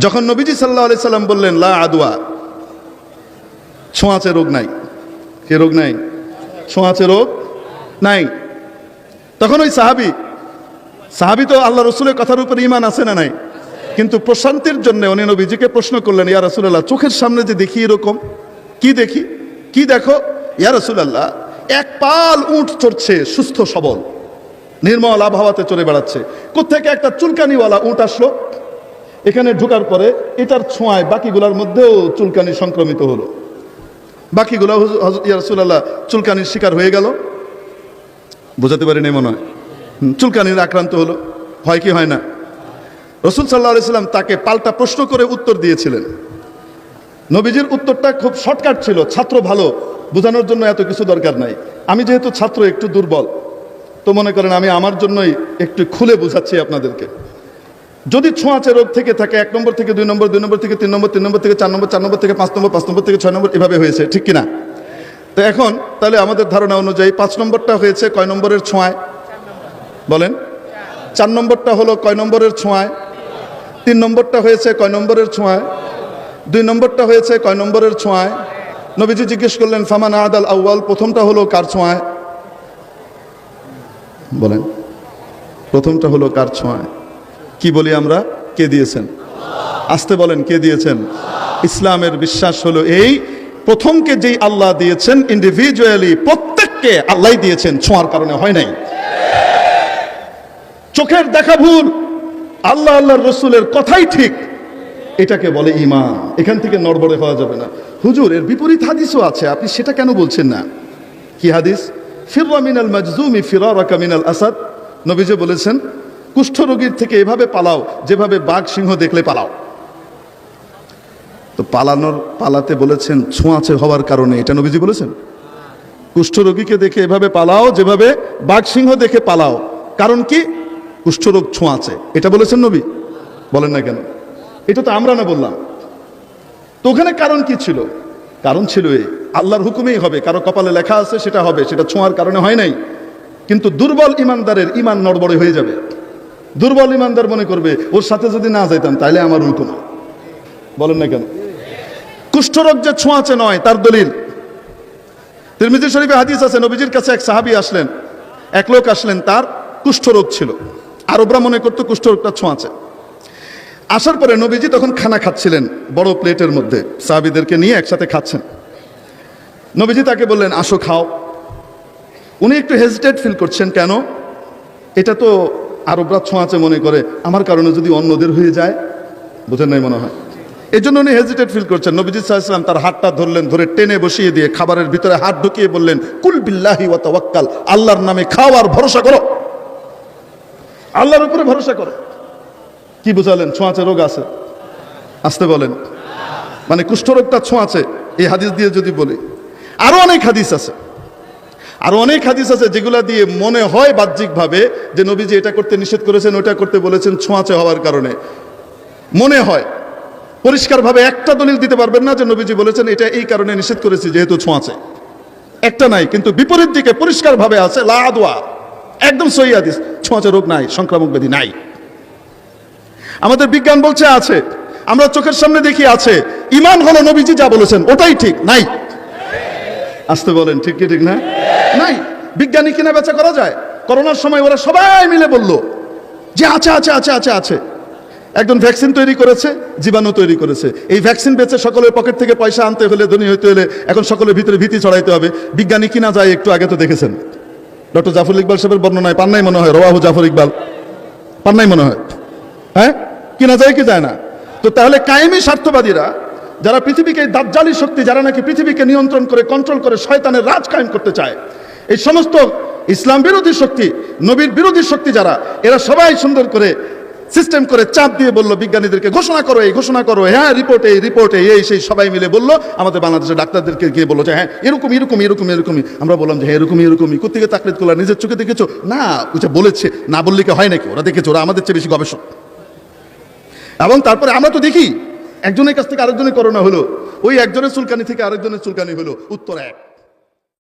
যখন নবীজি সাল্লাল্লাহু আলাইহি সাল্লাম বললেন লা আদওয়া, ছোঁয়াচে রোগ নাই, কে রোগ নাই? ছোঁয়াচে রোগ নাই। তখন ওই সাহাবী তো আল্লাহ রসুলের কথার উপর ঈমান আছে না নাই? কিন্তু প্রশান্তির জন্য উনি নবীজিকে প্রশ্ন করলেন, ইয়া রাসূলুল্লাহ, চোখের সামনে যে দেখি এরকম, কি দেখি, কি দেখো? ইয়া রাসূলুল্লাহ, এক পাল উট চড়ছে, সুস্থ সবল, নির্মল আবহাওয়াতে চড়ে বেড়াচ্ছে। কোত্থেকে একটা চুলকানিওয়ালা উট আসলো, এখানে ঢোকার পরে এটার ছোঁয়ায় বাকিগুলোর মধ্যেও চুলকানি সংক্রমিত হলো, বাকিগুলো ইয়া রাসূলুল্লাহ চুলকানির শিকার হয়ে গেল। বোঝাতে পারিনি মনে হয়, চুলকানির আক্রান্ত হলো। হয় কি হয় না? রাসূল সাল্লাল্লাহু আলাইহি সাল্লাম তাকে পাল্টা প্রশ্ন করে উত্তর দিয়েছিলেন। নবীজির উত্তরটা খুব শর্টকাট ছিল, ছাত্র ভালো, বোঝানোর জন্য এত কিছু দরকার নাই। আমি যেহেতু ছাত্র একটু দুর্বল, তো মনে করেন আমি আমার জন্যই একটু খুলে বোঝাচ্ছি আপনাদেরকে। যদি ছোঁয়াচে রোগ থেকে থাকে 1 নম্বর থেকে 2 নম্বর, 2 নম্বর থেকে 3 নম্বর, 3 নম্বর থেকে 4 নম্বর, 4 নম্বর থেকে 5 নম্বর, 5 নম্বর থেকে 6 নম্বর, এভাবে হয়েছে, ঠিক কিনা? তো এখন তাহলে আমাদের ধারণা অনুযায়ী 5 নম্বরটা হয়েছে কয় নম্বরের ছোঁয়ায় বলেন? 4 নম্বরটা হলো কয় নম্বরের ছোঁয়ায়? 3 নম্বরটা হয়েছে কয় নম্বরের ছোঁয়ায়? 2 নম্বরটা হয়েছে কয় নম্বরের ছোঁয়ায়? নবীজি জিজ্ঞেস করলেন ফামান আদাল আউয়াল, প্রথমটা হলো কার ছোঁয়ায় বলেন? প্রথমটা হলো কার ছোঁয়ায়? কি বলি আমরা? কে দিয়েছেন? আসতে বলেন, কে দিয়েছেন? ইসলামের বিশ্বাস হলো এই, প্রথমকে যেই আল্লাহ দিয়েছেন ইন্ডিভিজুয়ালি, প্রত্যেককে আল্লাহ দিয়েছেন, ছোঁয়ার কারণে হয় নাই। চোখের দেখা ভুল, আল্লাহ আল্লাহর রসুলের কথাই ঠিক, এটাকে বলে ঈমান। এখান থেকে নড়বড়ে হওয়া যাবে না। হুজুর, এর বিপরীত হাদিসও আছে, আপনি সেটা কেন বলছেন না? কি হাদিস? ফিররা মিনাল মাজজুমি ফিরারাকা মিনাল আসাদ। নবীজি বলেছেন কুষ্ঠরোগীর থেকে এভাবে পালাও যেভাবে বাঘ সিংহ দেখলে পালাও। তো পালাতে বলেছেন ছোঁয়াচে হওয়ার কারণে, এটা নবীজি বলেছেন। কুষ্ঠরোগীকে দেখে এভাবে পালাও যেভাবে বাঘ সিংহ দেখে পালাও, কারণ কি? কুষ্ঠরোগ ছোঁয়াচে, এটা বলেছেন নবী। বলেন না কেন? এটা তো আমরা না বললাম। তো ওখানে কারণ কি ছিল? কারণ ছিল এই, আল্লাহর হুকুমেই হবে, কারো কপালে লেখা আছে সেটা হবে, সেটা ছোঁয়ার কারণে হয় নাই। কিন্তু দুর্বল ইমানদারের ইমান নড়বড়ে হয়ে যাবে। দুর্বল ইমানদার মনে করবে ওর সাথে যদি না যাইতাম তাহলে আমার হুকুম। বলেন না কেন? কুষ্ঠরোগ যে ছোঁয়াচে নয় তার দলিল তিরমিজি শরীফে হাদিস আছে, নবীজির কাছে এক সাহাবী আসলেন, এক লোক আসলেন, তার কুষ্ঠরোগ ছিল। আরবরা মনে করতো কুষ্ঠরোগটা ছোঁয়াচে। আসার পরে নবীজি তখন খানা খাচ্ছিলেন বড় প্লেটের মধ্যে, সাহাবীদেরকে নিয়ে একসাথে খাচ্ছেন। নবীজি তাকে বললেন আসো খাও। উনি একটু হেজিটেট ফিল করছেন, কেন? এটা তো আরবরা ছোঁয়াচে মনে করে, আমার কারণে যদি অন্যদের হয়ে যায়, বোঝেন নাই মনে হয়, এই জন্য উনি হেজিটেট ফিল করছেন। নবীজি সাল্লাল্লাহু আলাইহি ওয়াসাল্লাম তার হাতটা ধরলেন, ধরে টেনে বসিয়ে দিয়ে খাবারের ভিতরে হাত ঢুকিয়ে বললেন কুল বিল্লাহি ওয়া তাওয়াক্কাল, আল্লাহর নামে খাও আর ভরসা করো, আল্লাহর উপরে ভরসা করো। কি বুঝালেন? ছোঁয়াচে রোগ আছে, আসতে বলেন। মানে কুষ্ঠরোগটা ছোঁয়াচে, এই হাদিস দিয়ে যদি বলি। আরো অনেক হাদিস আছে, আরো অনেক হাদিস আছে যেগুলা দিয়ে মনে হয় বাহ্যিকভাবে যে নবীজি এটা করতে নিষেধ করেছেন, ওটা করতে বলেছেন ছোঁয়াচে হওয়ার কারণে। মনে হয় পরিষ্কারভাবে একটা দলিল দিতে পারবেন না যে নবীজি বলেছেন এটা এই কারণে নিষেধ করেছি যেহেতু ছোঁয়াচে, একটা নাই। কিন্তু বিপরীত দিকে পরিষ্কারভাবে আছে লা আদওয়া, একদম সহিহ হাদিস, ছোঁয়াচে রোগ নাই, সংক্রামক ব্যাধি নাই। আমাদের বিজ্ঞান বলছে আছে, আমরা চোখের সামনে দেখি আছে। ঈমান হলো নবীজি যা বলেছেন ওটাই ঠিক, নাই। আসতে বলেন, ঠিক কি ঠিক না? নাই। বিজ্ঞানী কিনা বেচা করা যায়? করোনার সময় ওরা সবাই মিলে বলল যে আছে আছে আছে আছে আছে। একজন ভ্যাকসিন তৈরি করেছে, জীবাণু তৈরি করেছে। এই ভ্যাকসিন বেচে সকলের পকেট থেকে পয়সা আনতে হলে, ধনী হইতে হলে এখন সকলের ভিতরে ভীতি ছড়াইতে হবে। বিজ্ঞানী কিনা যায়? একটু আগে তো দেখেছেন ডক্টর জাফর ইকবাল সাহেবের বর্ণনায়, পান নাই মনে হয়, রওয়াহু জাফর ইকবাল, পান নাই মনে হয়, হ্যাঁ? কিনা যায় কি যায় না? তো তাহলে কায়েমি স্বার্থবাদীরা যারা পৃথিবীকে, দাজ্জালি শক্তি যারা নাকি পৃথিবীকে নিয়ন্ত্রণ করে, কন্ট্রোল করে, শয়তানের রাজ কায়েম করতে চায়, এই সমস্ত ইসলাম বিরোধী শক্তি, নবীর বিরোধী শক্তি যারা, এরা সবাই সুন্দর করে সিস্টেম করে চাপ দিয়ে বলল বিজ্ঞানীদেরকে ঘোষণা করো, এই ঘোষণা করো, হ্যাঁ রিপোর্টে এই সেই সবাই মিলে বললো। আমাদের বাংলাদেশের ডাক্তারদেরকে গিয়ে বললো যে হ্যাঁ এরকমই। আমরা বললাম যে হ্যাঁ এরকমই। কোথেকে তাকলিদ করলা? নিজের চোখে দেখেছো? না, ওইটা বলেছে, না বললে কি হয় নাকি? ওরা দেখেছে, ওরা আমাদের চেয়ে বেশি গবেষক। এবং তারপরে আমরা তো দেখি একজনের কাছ থেকে আরেকজনের করোনা হলো, ওই একজনের চুলকানি থেকে আরেকজনের চুলকানি হলো, উত্তর এক।